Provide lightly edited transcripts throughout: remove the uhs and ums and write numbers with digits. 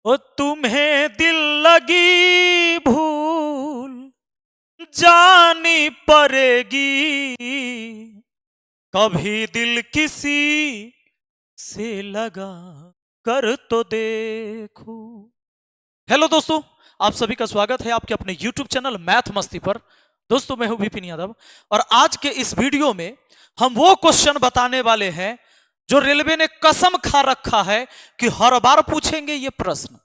ओ तुम्हें दिल लगी भूल जानी पड़ेगी, कभी दिल किसी से लगा कर तो देखो। हेलो दोस्तों, आप सभी का स्वागत है आपके अपने YouTube चैनल मैथ मस्ती पर। दोस्तों मैं हूं विपिन यादव और आज के इस वीडियो में हम वो क्वेश्चन बताने वाले हैं जो रेलवे ने कसम खा रखा है कि हर बार पूछेंगे ये प्रश्न।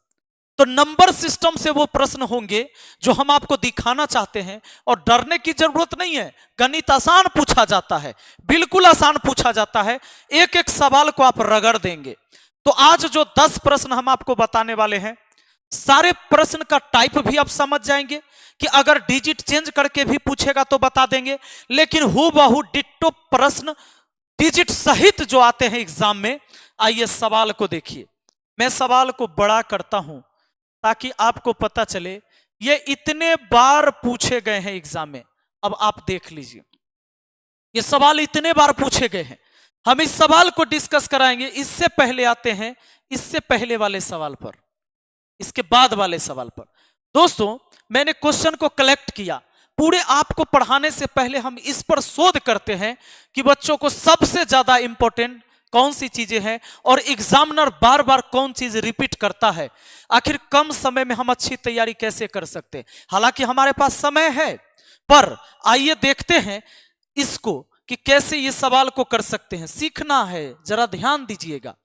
तो नंबर सिस्टम से वो प्रश्न होंगे जो हम आपको दिखाना चाहते हैं और डरने की जरूरत नहीं है। गणित आसान पूछा जाता है, बिल्कुल आसान पूछा जाता है, एक एक सवाल को आप रगड़ देंगे। तो आज जो 10 प्रश्न हम आपको बताने वाले हैं, सारे प्रश्न का टाइप भी आप समझ जाएंगे कि अगर डिजिट चेंज करके भी पूछेगा तो बता देंगे, लेकिन हूबहू डिट्टो प्रश्न डिजिट सहित जो आते हैं एग्जाम में। आइए सवाल को देखिए। मैं सवाल को बड़ा करता हूं ताकि आपको पता चले ये इतने बार पूछे गए हैं एग्जाम में। अब आप देख लीजिए, ये सवाल इतने बार पूछे गए हैं, हम इस सवाल को डिस्कस कराएंगे। इससे पहले आते हैं इससे पहले वाले सवाल पर, इसके बाद वाले सवाल पर। दोस्तों मैंने क्वेश्चन को कलेक्ट किया, पूरे आपको पढ़ाने से पहले हम इस पर शोध करते हैं कि बच्चों को सबसे ज्यादा इंपॉर्टेंट कौन सी चीजें हैं और एग्जामिनर बार बार कौन चीज रिपीट करता है। आखिर कम समय में हम अच्छी तैयारी कैसे कर सकते हैं। हालांकि हमारे पास समय है, पर आइए देखते हैं इसको कि कैसे ये सवाल को कर सकते हैं। सीखना है, जरा ध्यान दीजिएगा।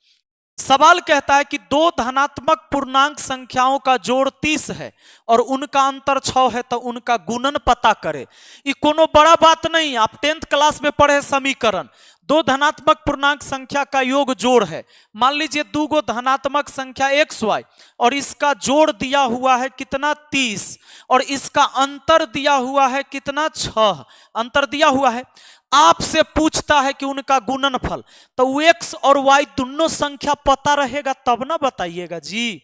सवाल कहता है कि दो धनात्मक पूर्णांक संख्याओं का जोड़ 30 है और उनका अंतर 6 है, तो उनका गुणन पता करे। ये कोनो बड़ा बात नहीं, आप 10th क्लास में पढ़े समीकरण। दो धनात्मक पूर्णांक संख्या का योग जोड़ है। मान लीजिए दो गो धनात्मक संख्या XY और इसका जोड़ दिया हुआ है कितना 30 और इसका अंतर दिया हुआ है कितना 6, अंतर दिया हुआ है। आपसे पूछता है कि उनका गुणनफल, तो X और Y दोनों संख्या पता रहेगा तब ना बताइएगा जी।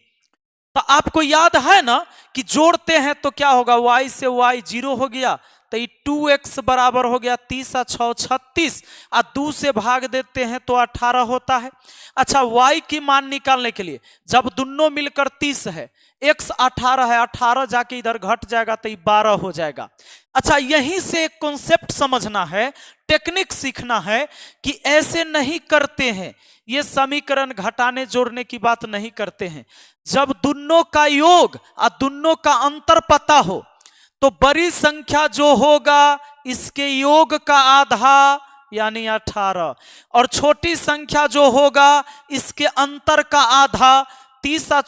तो आपको याद है ना कि जोड़ते हैं तो क्या होगा, Y से Y 0 हो गया, तो 2x बराबर हो गया 30 और 6 36 और 2 से भाग देते हैं तो 18 होता है। अच्छा, y की मान निकालने के लिए जब दोनों मिलकर 30 है, x 18 है, 18 जाके इधर घट जाएगा तो 12 हो जाएगा। अच्छा, यहीं से एक कॉन्सेप्ट समझना है, टेक्निक सीखना है कि ऐसे नहीं करते हैं, ये समीकरण घटाने जोड़ने की बात नहीं करते हैं। जब दोनों का योग और दोनों का अंतर पता हो तो बड़ी संख्या जो होगा इसके योग का आधा यानी 18 और छोटी संख्या जो होगा इसके अंतर का आधा 30 और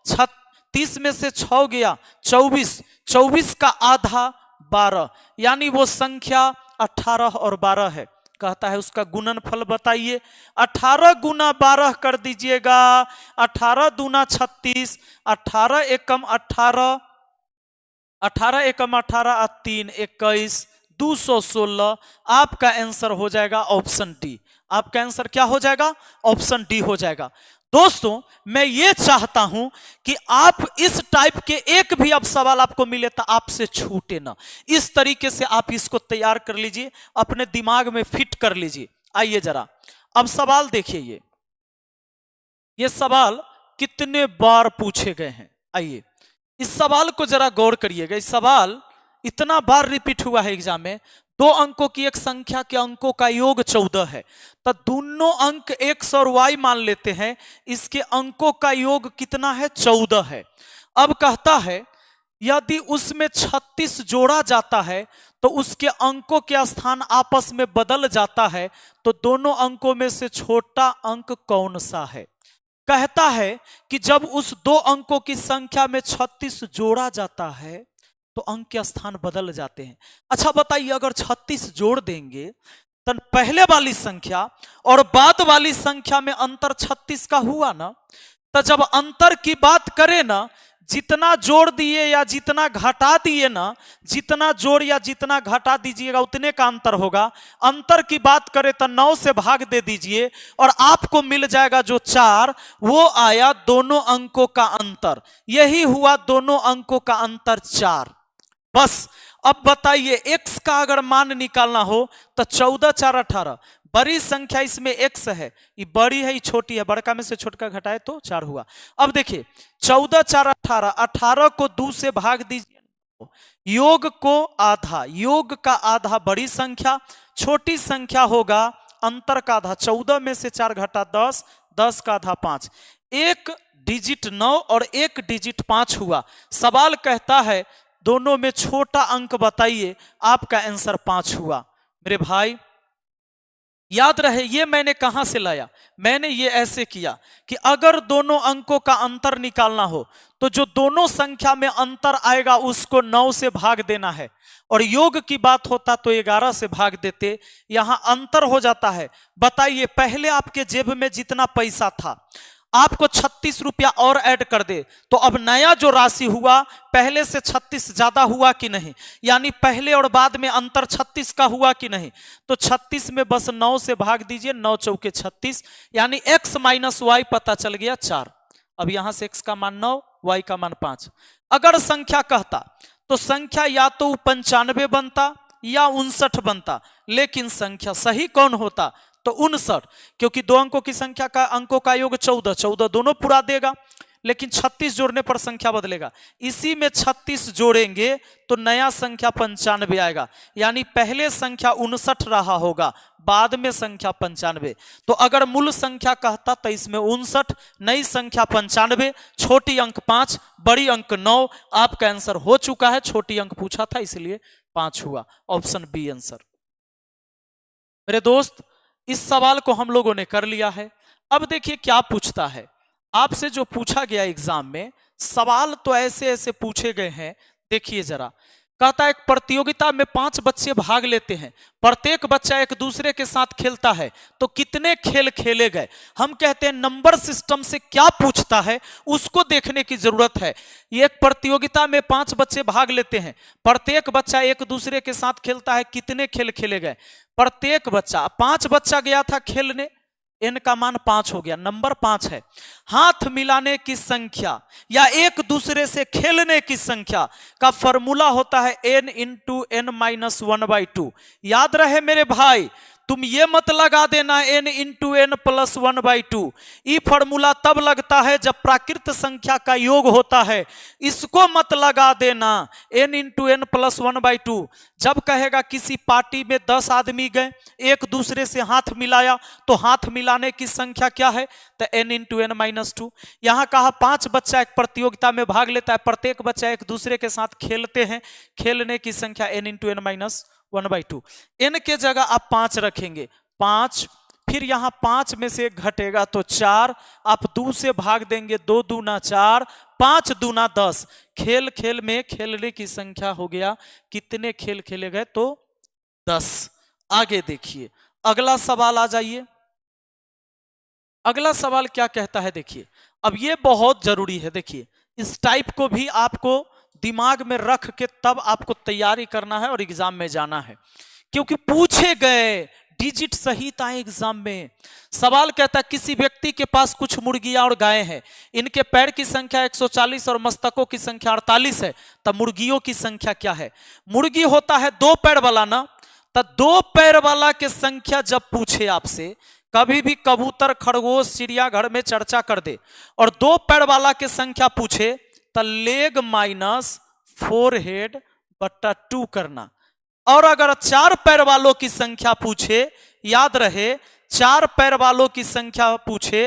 6 30 में से 6 गया 24, 24 का आधा 12, यानी वो संख्या 18 और 12 है। कहता है उसका गुणनफल बताइए। 18 गुना 12 कर दीजिएगा, 18 दूना 36, 18 एकम 18, 18 एकम 18 और 3 21, 216। आपका आंसर हो जाएगा ऑप्शन डी। आपका आंसर क्या हो जाएगा? ऑप्शन डी हो जाएगा। दोस्तों मैं ये चाहता हूं कि आप इस टाइप के एक भी अब सवाल आपको मिले तो आपसे छूटे ना, इस तरीके से आप इसको तैयार कर लीजिए, अपने दिमाग में फिट कर लीजिए। आइए जरा अब सवाल देखिए, ये सवाल कितने बार पूछे गए हैं। आइए इस सवाल को जरा गौर करिएगा। इस सवाल इतना बार रिपीट हुआ है एग्जाम में। दो अंकों की एक संख्या के अंकों का योग 14 है, तो दोनों अंक x और y मान लेते हैं, इसके अंकों का योग कितना है? 14 है। अब कहता है यदि उसमें 36 जोड़ा जाता है तो उसके अंकों के स्थान आपस में बदल जाता है, तो दोनों अंकों में से छोटा अंक कौन सा है? कहता है कि जब उस दो अंकों की संख्या में 36 जोड़ा जाता है तो अंक के स्थान बदल जाते हैं। अच्छा बताइए, अगर 36 जोड़ देंगे तो पहले वाली संख्या और बाद वाली संख्या में अंतर 36 का हुआ ना, तो जब अंतर की बात करें ना, जितना जोड़ दिए या जितना घटा दिए ना, जितना जोड़ या जितना घटा दीजिएगा उतने का अंतर होगा। अंतर की बात करें तो 9 से भाग दे दीजिए और आपको मिल जाएगा जो 4, वो आया दोनों अंकों का अंतर। यही हुआ दोनों अंकों का अंतर 4। बस अब बताइए x का अगर मान निकालना हो तो 14 4 18, बड़ी संख्या इसमें x है, ये बड़ी है, ये छोटी है, बड़का में से छोटका घटाए तो 4 हुआ। अब देखिए 14 4 18, 18 को 2 से भाग दीजिए, योग को आधा, योग का आधा बड़ी संख्या, छोटी संख्या होगा अंतर का आधा, 14 में से 4 घटा 10, 10 का आधा 5, एक डिजिट 9 और एक डिजिट 5 हुआ। सवाल कहता है दोनों में छोटा अंक बताइए, आपका आंसर 5 हुआ। मेरे भाई याद रहे ये मैंने कहां से लाया, मैंने ये ऐसे किया कि अगर दोनों अंकों का अंतर निकालना हो तो जो दोनों संख्या में अंतर आएगा उसको 9 से भाग देना है, और योग की बात होता तो 11 से भाग देते, यहां अंतर हो जाता है। बताइए पहले आपके जेब में जितना पैसा था आपको 36 रुपया और ऐड कर दे तो अब नया जो राशि हुआ पहले से 36 ज्यादा हुआ कि नहीं, यानी पहले और बाद में अंतर 36 का हुआ कि नहीं। तो 36 में बस 9 से भाग दीजिए, 9 चौके 36, यानी x माइनस वाई पता चल गया 4। अब यहां से x का मान 9, y का मान 5। अगर संख्या कहता तो संख्या या तो 95 बनता या 59 बनता, लेकिन संख्या सही कौन होता तो 59, क्योंकि दो अंकों की संख्या का अंकों का योग 14, 14 दोनों पूरा देगा, लेकिन 36 जोड़ने पर संख्या बदलेगा। इसी में 36 जोड़ेंगे तो नया संख्या 95 आएगा, यानी पहले संख्या 59 रहा होगा, बाद में संख्या 95। तो अगर मूल संख्या कहता तो इसमें 59, नई संख्या 95, छोटी अंक 5, बड़ी अंक 9। आपका आंसर हो चुका है, छोटी अंक पूछा था इसलिए 5 हुआ। Option B answer. मेरे दोस्त इस सवाल को हम लोगों ने कर लिया है। अब देखिए क्या पूछता है आपसे, जो पूछा गया एग्जाम में सवाल तो ऐसे ऐसे पूछे गए हैं। देखिए जरा, कहता है एक प्रतियोगिता में 5 बच्चे भाग लेते हैं, प्रत्येक बच्चा एक दूसरे के साथ खेलता है, तो कितने खेल खेले गए। हम कहते हैं नंबर सिस्टम से क्या पूछता है उसको देखने की जरूरत है। ये एक प्रतियोगिता में 5 बच्चे भाग लेते हैं, प्रत्येक बच्चा एक दूसरे के साथ खेलता है, कितने खेल खेले गए। प्रत्येक बच्चा, 5 बच्चा गया था खेलने, n का मान 5 हो गया, नंबर 5 है। हाथ मिलाने की संख्या या एक दूसरे से खेलने की संख्या का फॉर्मूला होता है n इंटू n माइनस 1/2। याद रहे मेरे भाई, तुम ये मत लगा देना n इंटू n प्लस 1/2, ये फॉर्मूला तब लगता है जब प्राकृत संख्या का योग होता है, इसको मत लगा देना n इंटू n प्लस 1/2। जब कहेगा किसी पार्टी में 10 आदमी गए, एक दूसरे से हाथ मिलाया, तो हाथ मिलाने की संख्या क्या है तो n इंटू n माइनस 2। यहां कहा 5 बच्चा एक प्रतियोगिता में भाग लेता है, प्रत्येक बच्चा एक दूसरे के साथ खेलते हैं, खेलने की संख्या n into n minus 1/2। n के जगह आप 5 रखेंगे, 5, फिर यहां 5 में से एक घटेगा तो 4, आप 2 से भाग देंगे, 2 दूना 4, 5 दूना 10। खेल खेल में खेलने की संख्या हो गया, कितने खेल खेले गए तो 10। आगे देखिए अगला सवाल आ जाइए। अगला सवाल क्या कहता है देखिए, अब ये बहुत जरूरी है। देखिए इस टाइप को भी आपको दिमाग में रख के तब आपको तैयारी करना है और एग्जाम में जाना है, क्योंकि पूछे गए डिजिट सही था एग्जाम में। सवाल कहता है किसी व्यक्ति के पास कुछ मुर्गियां और गायें हैं, इनके पैर की संख्या 140 और मस्तकों की संख्या 48 है, तब मुर्गियों की संख्या क्या है। मुर्गी होता है 2 पैर वाला ना, तब 2 पैर वाला के संख्या जब पूछे आपसे, कभी भी कबूतर खरगोश चिड़ियाघर में चर्चा कर दे और 2 पैर वाला के संख्या पूछे तो लेग माइनस 4 हेड बट्टा 2 करना। और अगर 4 पैर वालों की संख्या पूछे, याद रहे 4 पैर वालों की संख्या पूछे,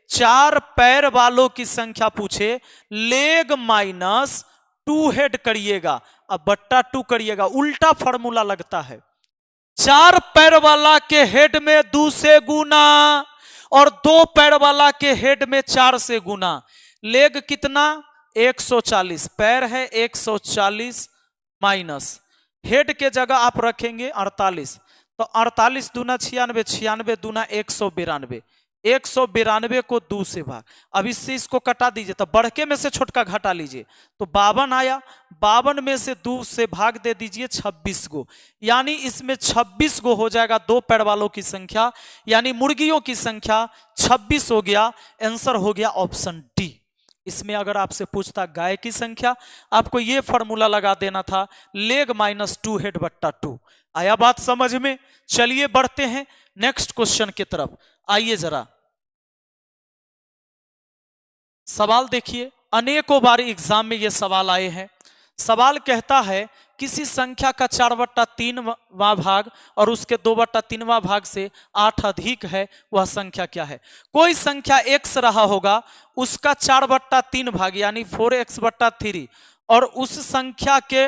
4 पैर वालों की संख्या पूछे, लेग माइनस 2 हेड करिएगा, अब बट्टा 2 करिएगा, उल्टा फॉर्मूला लगता है। 4 पैर वाला के हेड में 2 से गुना और 2 पैर वाला के हेड में 4 से गुना। लेग कितना 140, पैर है 140 माइनस हेड के जगह आप रखेंगे 48, तो 48 दूना 96, 96 दूना 192, 192 को 2 से भाग। अब इससे इसको कटा दीजिए तो बढ़के में से छोटका घटा लीजिए तो 52 आया, 52 में से 2 से भाग दे दीजिए 26 गो, यानी इसमें 26 गो हो जाएगा 2 पैर वालों की संख्या, यानी मुर्गियों की संख्या 26 हो गया। आंसर हो गया ऑप्शन डी। इसमें अगर आपसे पूछता गाय की संख्या, आपको यह फॉर्मूला लगा देना था, लेग माइनस 2 हेड बट्टा 2। आया बात समझ में। चलिए बढ़ते हैं नेक्स्ट क्वेश्चन की तरफ आइए जरा। सवाल देखिए, अनेकों बार एग्जाम में ये सवाल आए हैं। सवाल कहता है किसी संख्या का 4/3वां भाग और उसके 2/3वां भाग से 8 अधिक है, वह संख्या क्या है। कोई संख्या x रहा होगा, उसका 4/3 भाग यानी 4x/3 और उस संख्या के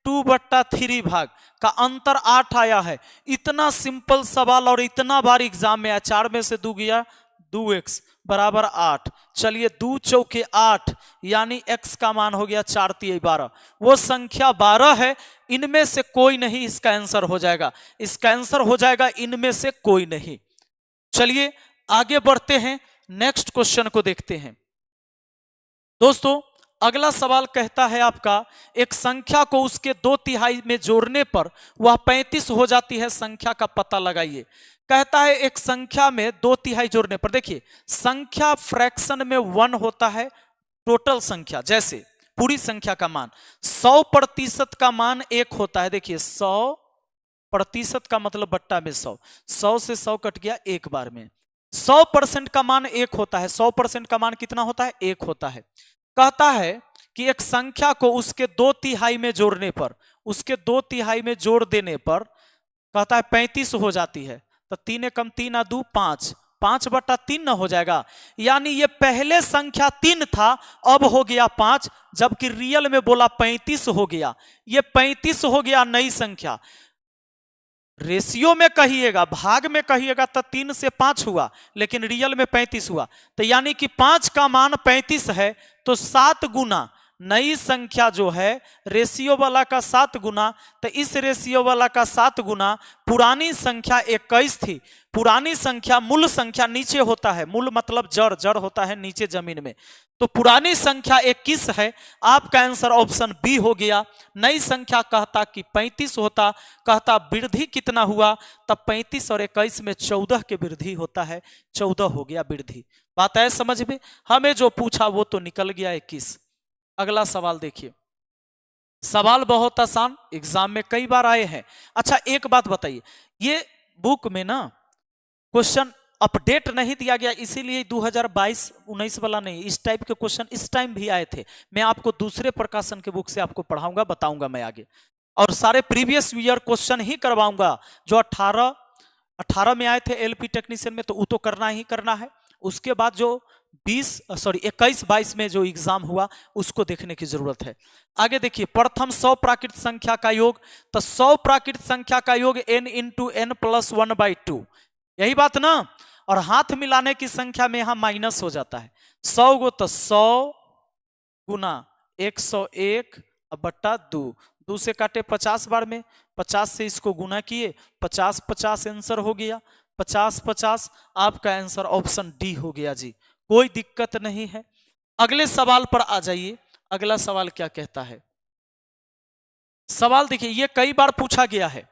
2/3 भाग का अंतर 8 आया है। इतना सिंपल सवाल और इतना बार एग्जाम में आया। 4 में से 2 गया 2x बराबर 8। चलिए 2 चौके 8 यानी x का मान हो गया 4 3 12। वो संख्या 12 है, इनमें से कोई नहीं इसका आंसर हो जाएगा। इसका आंसर हो जाएगा इनमें से कोई नहीं। चलिए आगे बढ़ते हैं, नेक्स्ट क्वेश्चन को देखते हैं। दोस्तों अगला सवाल कहता है आपका, एक संख्या को उसके 2/3 में जोड़ने पर वह 35 हो जाती है, संख्या का पता लगाइए। कहता है एक संख्या में 2/3 जोड़ने पर, देखिए संख्या फ्रैक्शन में 1 होता है, टोटल संख्या जैसे पूरी संख्या का मान 100% का मान 1 होता है। देखिए 100% का मतलब बट्टा में 100, 100 से 100 कट गया एक बार में। 100% का मान 1 होता है। 100% का मान कितना होता है, 1 होता है। कहता है कि एक संख्या को उसके 2/3 में जोड़ने पर, उसके 2/3 में जोड़ देने पर कहता है 35 हो जाती है। तो 3 कम 3 आ 2 5, 5/3 न हो जाएगा। यानी ये पहले संख्या 3 था, अब हो गया 5, जबकि रियल में बोला 35 हो गया। ये 35 हो गया नई संख्या। रेशियो में कहिएगा, भाग में कहिएगा तो 3 से 5 हुआ, लेकिन रियल में 35 हुआ। तो यानी कि 5 का मान 35 है, तो 7 गुना नई संख्या जो है रेशियो वाला का 7 गुना, तो इस रेशियो वाला का 7 गुना पुरानी संख्या 21 थी। पुरानी संख्या मूल संख्या नीचे होता है, मूल मतलब जड़, जड़ होता है नीचे जमीन में। तो पुरानी संख्या 21 है। आपका आंसर ऑप्शन बी हो गया। नई संख्या कहता कि 35 होता, कहता वृद्धि कितना हुआ, तब 35 और 21 में 14 के वृद्धि होता है, 14 हो गया वृद्धि। बात है समझ में। हमें जो पूछा वो तो निकल गया 21। अगला सवाल देखिए, सवाल बहुत आसान, एग्जाम में कई बार आए हैं। अच्छा एक बात बताइए, ये बुक में ना क्वेश्चन अपडेट नहीं दिया गया, इसीलिए 2022-19 वाला नहीं, इस टाइप के क्वेश्चन इस टाइम भी आए थे। मैं आपको दूसरे प्रकाशन के बुक से आपको पढ़ाऊंगा, बताऊंगा मैं आगे, और सारे प्रीवियस ईयर क्वेश्चन ही करवाऊंगा। जो 18 में आए थे एलपी टेक्नीशियन में, तो वो तो करना ही करना है। उसके बाद जो 21-22 में जो एग्जाम हुआ उसको देखने की जरूरत है। आगे देखिए, प्रथम 100 प्राकृत संख्या का योग, तो 100 प्राकृत संख्या का योग n × n + 1/2, यही बात ना। और हाथ मिलाने की संख्या में यहां माइनस हो जाता है। 100 गो तो 100 गुना 101/2, 2 से काटे 50 बार में, 50 से इसको गुना किए, 50-50 आंसर हो गया। 50-50 आपका आंसर ऑप्शन डी हो गया जी, कोई दिक्कत नहीं है। अगले सवाल पर आ जाइए। अगला सवाल क्या कहता है, सवाल देखिए, ये कई बार पूछा गया है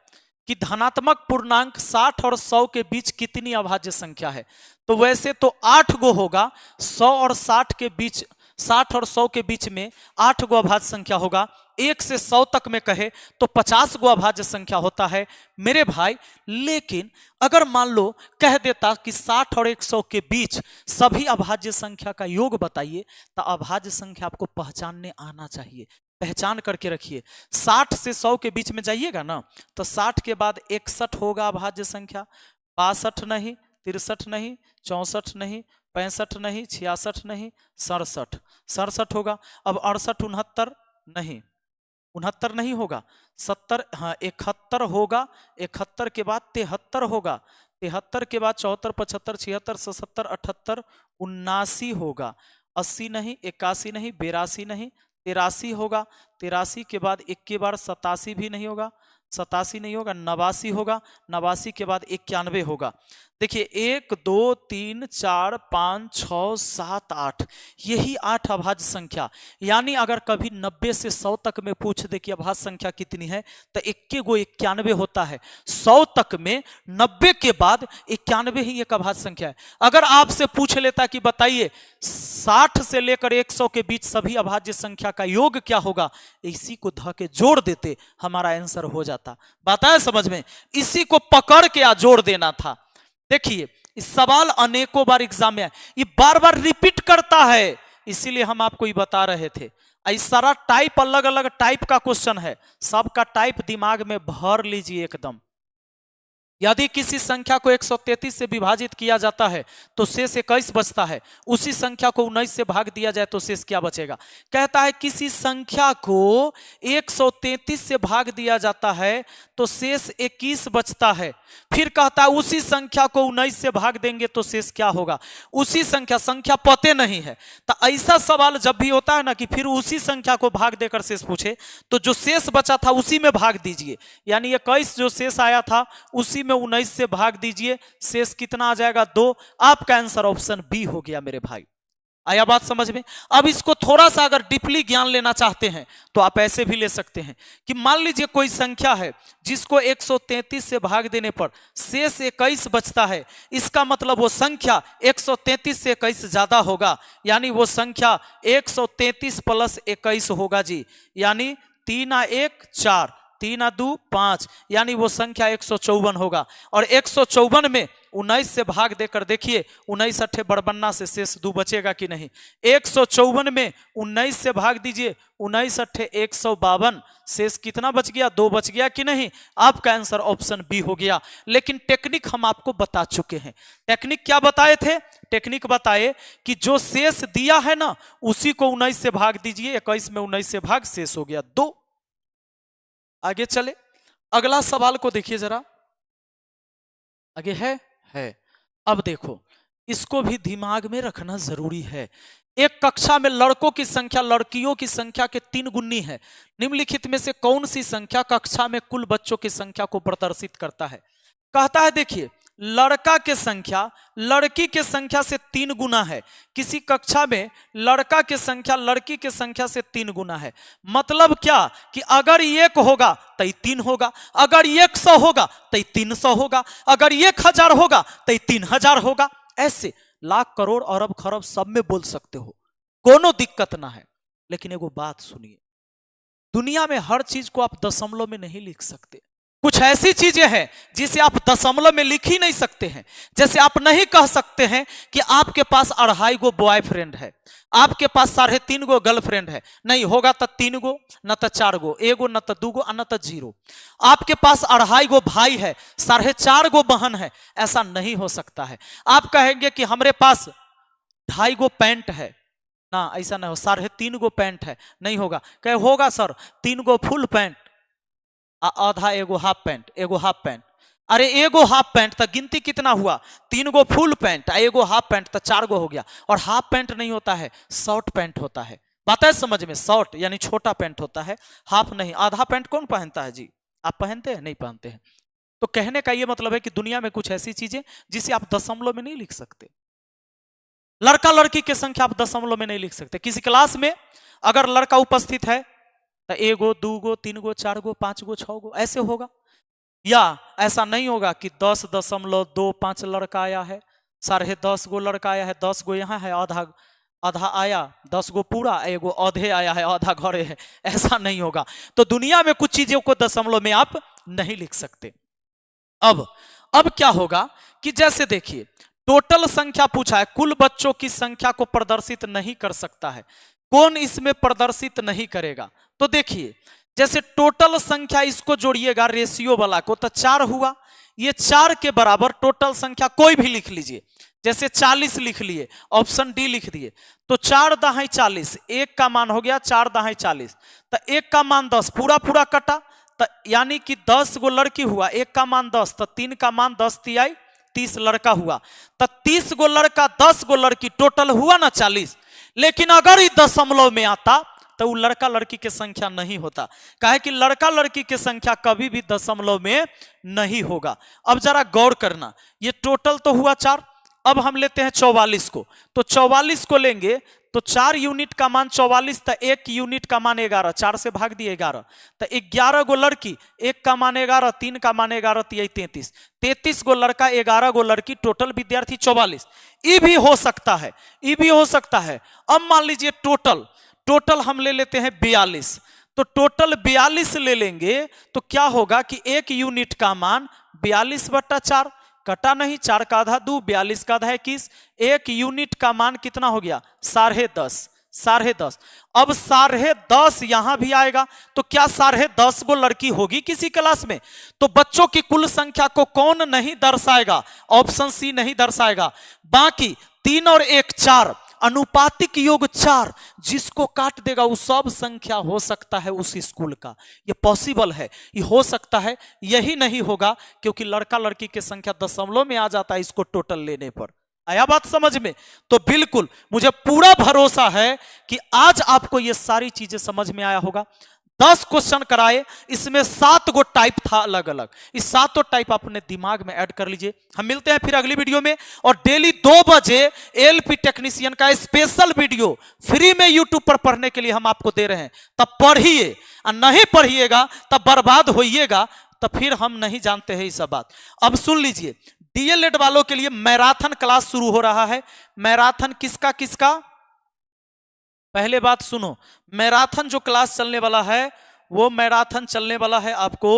कि धनात्मक पूर्णांक 60 और 100 के बीच कितनी अभाज्य संख्या है। तो वैसे तो 8 गो होगा, 100 और 60 के बीच, 60 और 100 के बीच में 8 गो अभाज्य संख्या होगा। 1 से 100 तक में कहे तो 50 गो अभाज्य संख्या होता है मेरे भाई। लेकिन अगर मान लो कह देता कि 60 और 100 के बीच सभी अभाज्य संख्या का योग बताइए, तो अभाज्य संख्या आपको पहचानने आना चाहिए, पहचान करके रखिए। 60 से 100 के बीच में जाइएगा ना, तो 60 के बाद 61 होगा अभाज्य संख्या, 62 नहीं, 63 नहीं, 64 नहीं, 65 नहीं, 66 नहीं, 67 होगा। अब 68 69 नहीं, 69 नहीं होगा, 70 हाँ 71 होगा, 71 के बाद 73 होगा, 73 के बाद 74 75 76 77 78 79 होगा, 80 नहीं, 81 नहीं, 82 नहीं, 83 होगा, 83 के बाद 1 के बार 87 भी नहीं होगा, 87 नहीं होगा, 89 होगा, 89 के बाद 91 होगा। देखिए 1 2 3 4 5 6 7 8, यही 8 अभाज्य संख्या। यानी अगर कभी 90 से 100 तक में पूछ दे कि अभाज्य संख्या कितनी है, तो 1 गो 91 होता है। 100 तक में 90 के बाद 91 ही एक अभाज्य संख्या है। अगर आपसे पूछ लेता कि बताइए 60 से लेकर 100 के बीच सभी अभाज्य संख्या का योग क्या होगा, इसी को ध के जोड़ देते, हमारा आंसर हो जाता। बात है समझ में। इसी को पकड़ के जोड़ देना था। देखिए इस सवाल अनेकों बार एग्जाम में है, ये बार बार रिपीट करता है, इसीलिए हम आपको ये बता रहे थे। इस सारा टाइप अलग अलग टाइप का क्वेश्चन है, सबका टाइप दिमाग में भर लीजिए एकदम। यदि किसी संख्या को 133 से विभाजित किया जाता है तो शेष 21 बचता है, उसी संख्या को 19 से भाग दिया जाए तो शेष क्या बचेगा। कहता है किसी संख्या को 133 से भाग दिया जाता है तो शेष 21 बचता है। फिर कहता है उसी संख्या को 19 से भाग देंगे तो शेष क्या होगा। उसी संख्या पते नहीं है, तो ऐसा सवाल जब भी होता है ना कि फिर उसी संख्या को भाग देकर शेष पूछे तो जो शेष बचा था उसी में भाग दीजिए, यानी 21 जो शेष आया था उसी में 19 से भाग दीजिए, शेष कितना आ जाएगा 2। आपका आंसर ऑप्शन बी हो गया मेरे भाई। आया बात समझ में। अब इसको थोड़ा सा अगर डीपली ज्ञान लेना चाहते हैं तो आप ऐसे भी ले सकते हैं कि मान लीजिए कोई संख्या है जिसको 133 से भाग देने पर शेष 21 बचता है, इसका मतलब वो संख्या 133 से 21 ज्यादा होगा, यानी वो संख्या 133 प्लस 21 होगा जी, यानी 3 आ 1 4, 3 आ 2 5, यानी वो संख्या 154 होगा। और 154 में 19 से भाग देकर देखिए 19 अट्ठे बड़बन्ना से शेष 2 बचेगा कि नहीं। 154 में 19 से भाग दीजिए, 19 अट्ठे 152, शेष कितना बच गया 2 बच गया कि नहीं। आपका आंसर ऑप्शन बी हो गया। लेकिन टेक्निक हम आपको बता चुके हैं। टेक्निक क्या बताए थे। टेक्निक बताए कि जो शेष दिया है ना उसी को 19 से भाग दीजिए, 21 में 19 से भाग शेष हो गया 2। आगे चले, अगला सवाल को देखिए जरा, आगे है। अब देखो इसको भी दिमाग में रखना जरूरी है। एक कक्षा में लड़कों की संख्या लड़कियों की संख्या के 3 गुनी है, निम्नलिखित में से कौन सी संख्या कक्षा में कुल बच्चों की संख्या को प्रदर्शित करता है। कहता है देखिए लड़का के संख्या लड़की के संख्या से 3 गुना है, किसी कक्षा में लड़का के संख्या लड़की के संख्या से 3 गुना है। मतलब क्या कि अगर 1 होगा तो 3 होगा, अगर 100 होगा तो 300 होगा, अगर 1000 होगा तो 3000 होगा। ऐसे लाख करोड़ अरब खरब सब में बोल सकते हो, कोनो दिक्कत ना है। लेकिन एगो बात सुनिए, दुनिया में हर चीज को आप दशमलव में नहीं लिख सकते। कुछ ऐसी चीजें हैं जिसे आप दशमलव में लिख ही नहीं सकते हैं। जैसे आप नहीं कह सकते हैं कि आपके पास 2.5 गो बॉयफ्रेंड है, आपके पास 3.5 गो गर्लफ्रेंड है, नहीं होगा तो 3 गो न तो 4 गो, 1 गो न तो 2 गो न तो 0। आपके पास 2.5 गो भाई है, 4.5 गो बहन है, ऐसा नहीं हो सकता है। आप कहेंगे कि हमारे पास 2.5 गो पैंट है ना, ऐसा नहीं हो। 3.5 गो पैंट है, नहीं होगा। कहे होगा सर 3 गो फुल पैंट, आधा एगो हाफ पैंट, एगो हाफ पैंट। अरे एगो हाफ पैंट तो गिनती कितना हुआ, 3 गो फुल पैंट एगो हाफ पैंट तो 4 गो हो गया। और हाफ पैंट नहीं होता है, शॉर्ट पैंट होता है। बात है समझ में, शॉर्ट यानी छोटा पैंट होता है, हाफ नहीं। आधा पैंट कौन पहनता है जी, आप पहनते हैं नहीं पहनते हैं। तो कहने का यह मतलब है कि दुनिया में कुछ ऐसी चीजें जिसे आप दशमलव में नहीं लिख सकते। लड़का लड़की की संख्या आप दशमलव में नहीं लिख सकते। किसी क्लास में अगर लड़का उपस्थित है तो 1 गो 2 गो 3 गो 4 गो 5 गो 6 गो ऐसे होगा। या ऐसा नहीं होगा कि 10.25 लड़का आया है, 10.5 गो लड़का आया है, 10 गो यहाँ है, आधा आधा आया, 10 गो पूरा, एगो आधे आया है, आधा घरे है, ऐसा नहीं होगा। तो दुनिया में कुछ चीजों को दशमलव में आप नहीं लिख सकते। अब क्या होगा कि जैसे देखिए टोटल संख्या पूछा है, कुल बच्चों की संख्या को प्रदर्शित नहीं कर सकता है, कौन इसमें प्रदर्शित नहीं करेगा। तो देखिए जैसे टोटल संख्या इसको जोड़िएगा रेशियो वाला को तो 4 हुआ, ये 4 के बराबर टोटल संख्या कोई भी लिख लीजिए। जैसे 40 लिख लिए, ऑप्शन डी लिख दिए, तो 4 दहाई 40, 1 का मान हो गया 4 दहाई 40, तो 1 का मान 10 पूरा पूरा कटा, तो यानी कि 10 गो लड़की हुआ, 1 का मान 10, तो 3 का मान 10 तिहाई 30 लड़का हुआ, तो 30 गो लड़का 10 गो लड़की टोटल हुआ ना 40। लेकिन अगर ये दशमलव में आता तो वो लड़का लड़की की संख्या नहीं होता, काहे कि लड़का लड़की की संख्या कभी भी दशमलव में नहीं होगा। अब जरा गौर करना, ये टोटल तो हुआ 4, अब हम लेते हैं 44 को, तो 44 को लेंगे तो 4 यूनिट का मान 44, तो 1 यूनिट का मान 11, 4 से भाग दिए 11, तो 11 गो लड़की, 1 का मान 11, 3 का मान 11, 33, 33 गो लड़का 11 गो लड़की, टोटल विद्यार्थी 44। ये भी हो सकता है, ये भी हो सकता है। अब मान लीजिए टोटल हम ले लेते हैं 42, तो टोटल 42 ले लेंगे तो क्या होगा कि 1 यूनिट का मान 42/4, कटा नहीं, 4 का आधा 2, 42 का आधा 21, 1 यूनिट का मान कितना हो गया 10.5, 10.5। अब 10.5 यहां भी आएगा, तो क्या 10.5 गो लड़की होगी किसी क्लास में? तो बच्चों की कुल संख्या को कौन नहीं दर्शाएगा? ऑप्शन सी नहीं दर्शाएगा। बाकी 3 और 1 4, अनुपातिक योग 4, जिसको काट देगा वो सब संख्या हो सकता है उस स्कूल का। ये पॉसिबल है, ये हो सकता है। यही नहीं होगा क्योंकि लड़का लड़की की संख्या दशमलव में आ जाता है इसको टोटल लेने पर। आया बात समझ में? तो बिल्कुल मुझे पूरा भरोसा है कि आज आपको ये सारी चीजें समझ में आया होगा। 10 क्वेश्चन कराए, इसमें 7 गो टाइप था अलग अलग। इस 7 टाइप अपने दिमाग में ऐड कर लीजिए। हम मिलते हैं फिर अगली वीडियो में, और डेली 2 बजे एलपी टेक्नीशियन का स्पेशल वीडियो फ्री में यूट्यूब पर पढ़ने के लिए हम आपको दे रहे हैं। तब पढ़िए, और नहीं पढ़िएगा तब बर्बाद होइएगा, तब फिर हम नहीं जानते हैं ये सब बात। अब सुन लीजिए, डीएलएड वालों के लिए मैराथन क्लास शुरू हो रहा है। मैराथन किसका किसका? पहले बात सुनो, मैराथन जो क्लास चलने वाला है वो मैराथन चलने वाला है आपको।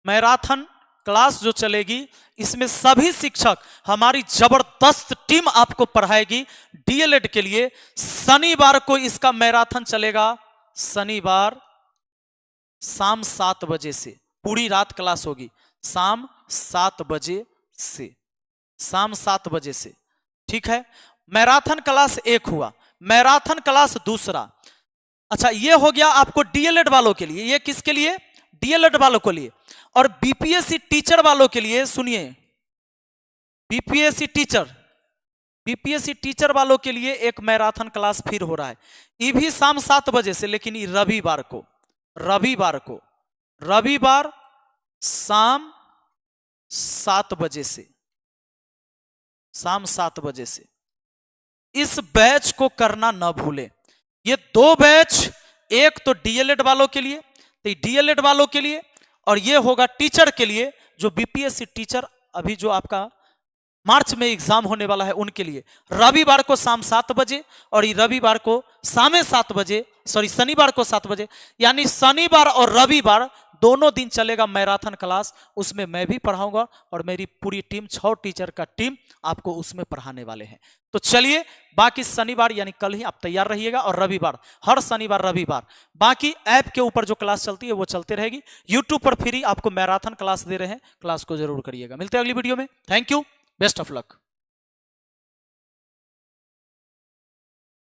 मैराथन क्लास जो चलेगी इसमें सभी शिक्षक, हमारी जबरदस्त टीम आपको पढ़ाएगी डीएलएड के लिए। शनिवार को इसका मैराथन चलेगा, शनिवार शाम 7 बजे से, पूरी रात क्लास होगी, शाम 7 बजे से, शाम 7 बजे से, ठीक है। मैराथन क्लास 1 हुआ, मैराथन क्लास दूसरा। अच्छा, ये हो गया आपको डीएलएड वालों के लिए। ये किसके लिए? डीएलएड वालों के लिए। और बीपीएससी टीचर वालों के लिए सुनिए, बीपीएससी टीचर वालों के लिए एक मैराथन क्लास फिर हो रहा है। ये भी शाम 7 बजे से, लेकिन ये रविवार शाम 7 बजे से, शाम 7 बजे से। इस बैच को करना ना भूले। ये 2 बैच, एक तो डीएलएड वालों के लिए, तो डीएलएड वालों के लिए, और ये होगा टीचर के लिए, जो बीपीएससी टीचर अभी जो आपका मार्च में एग्जाम होने वाला है उनके लिए। रविवार को शाम 7 बजे और ये रविवार को शाम 7 बजे, सॉरी शनिवार को 7 बजे, यानी शनिवार और रविवार दोनों दिन चलेगा मैराथन क्लास। उसमें मैं भी पढ़ाऊंगा और मेरी पूरी टीम, 6 टीचर का टीम आपको उसमें पढ़ाने वाले हैं। तो चलिए, बाकी शनिवार यानी कल ही आप तैयार रहिएगा, और रविवार, हर शनिवार रविवार बाकी ऐप के ऊपर जो क्लास चलती है वो चलते रहेगी। यूट्यूब पर फ्री आपको मैराथन क्लास दे रहे हैं, क्लास को जरूर करिएगा। मिलते हैं अगली वीडियो में। Thank you, best of luck.